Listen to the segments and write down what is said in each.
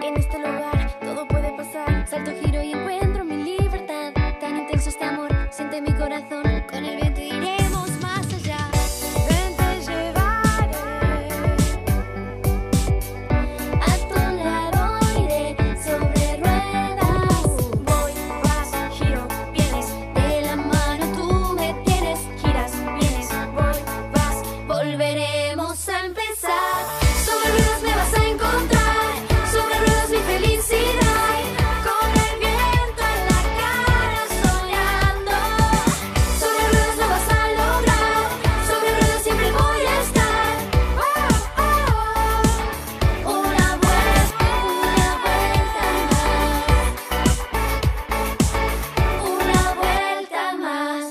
En este lugar todo puede pasar. Salto, giro y encuentro mi libertad. Tan intenso este amor, siente mi corazón. Con el viento iremos más allá. Ven, te llevaré. A tu lado iré sobre ruedas. Voy, vas, giro, vienes. De la mano tú me tienes. Giras, vienes. Voy, vas, volveremos a empezar. Sobre ruedas me vas a encontrar. Sobre ruedas mi felicidad. Con el viento en la cara soñando. Sobre ruedas lo vas a lograr. Sobre ruedas siempre voy a estar. Una vuelta más. Una vuelta más.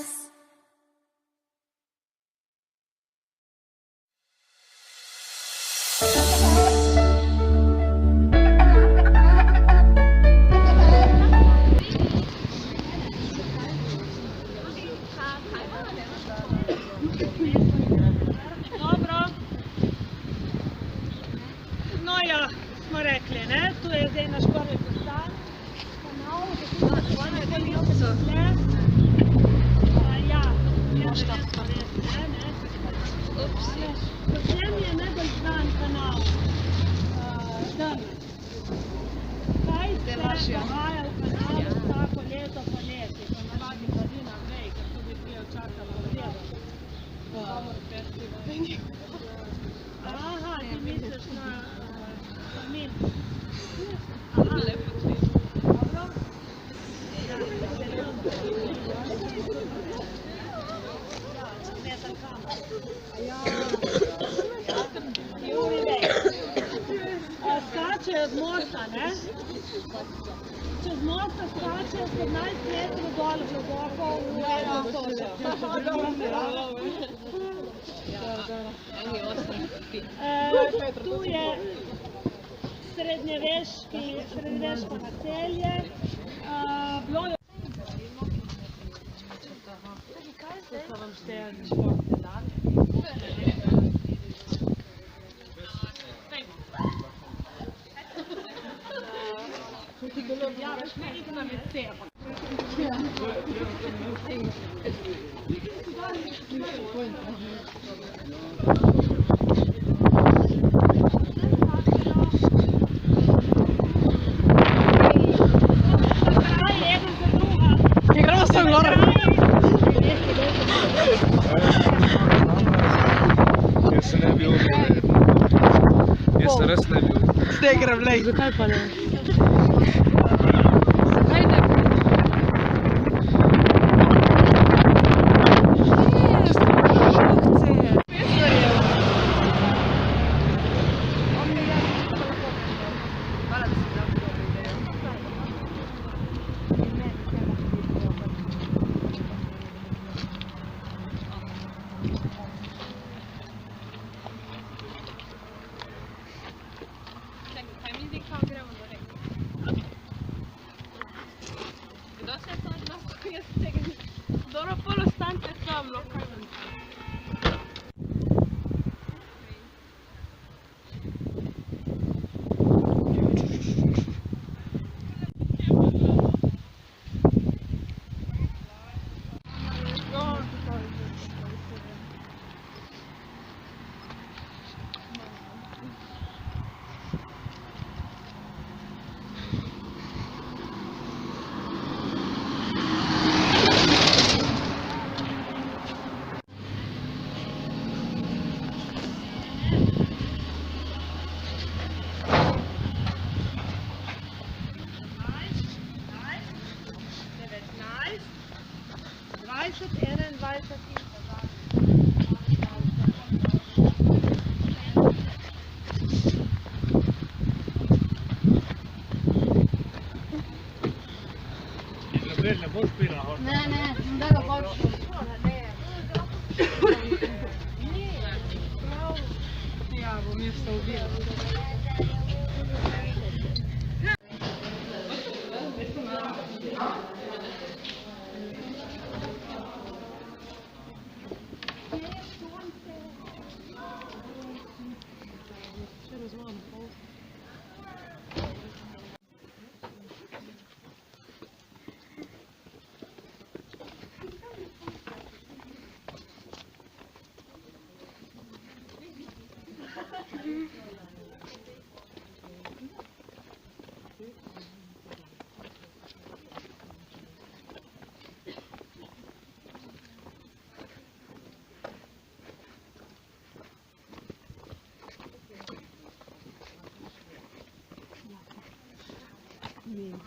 Dobro. No ja, smo rekli, ne? Tu je zdaj naš prvi postan. Kanal, tako da je to tle. Ja, možda pa veste, ne? Potem je najbolj znan kanal. Drnac. Kaj se dogaja v kanalu vsako leto poleti? Ponavadi Marina Vej, ker tudi prije čakala gledati. Aha, ti misliš na kamin. Aha, dobro. Metar kamer. Juri Vej. Skačejo z mosta, ne? Čez mosta skačejo 17 metrov dol globoko v eno kožo. Tu je srednjeveško naselje. Bilo je... To so vam štejali športne dane. Ja, veš, ne idu na WC. Jaz se res ne bi odrekel. Zdaj grem, lej. Zakaj pa ne? Dobro, pol ostanite tam, no, kaj vam. Ne boš pila, hoče. Ne, da ga boš. Ja, bom jaz to ubila. Še razvojno pol. Блін.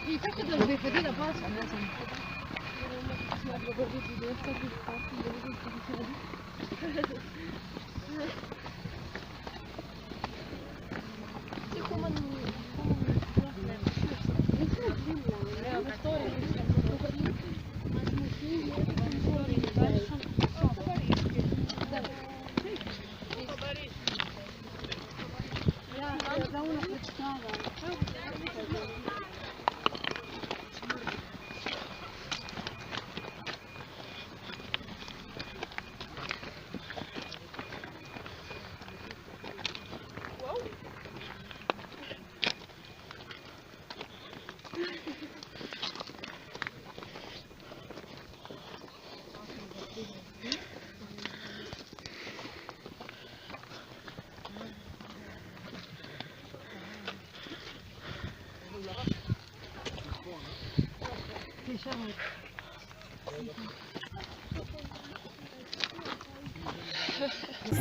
И как ты должен выходить на пас?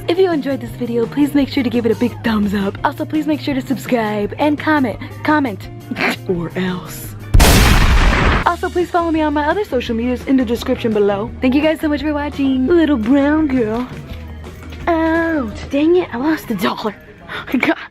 If you enjoyed this video, please make sure to give it a big thumbs up. Also, please make sure to subscribe and comment, or else. Also, please follow me on my other social medias in the description below. Thank you guys so much for watching. Little brown girl out. Dang it, I lost $1. God.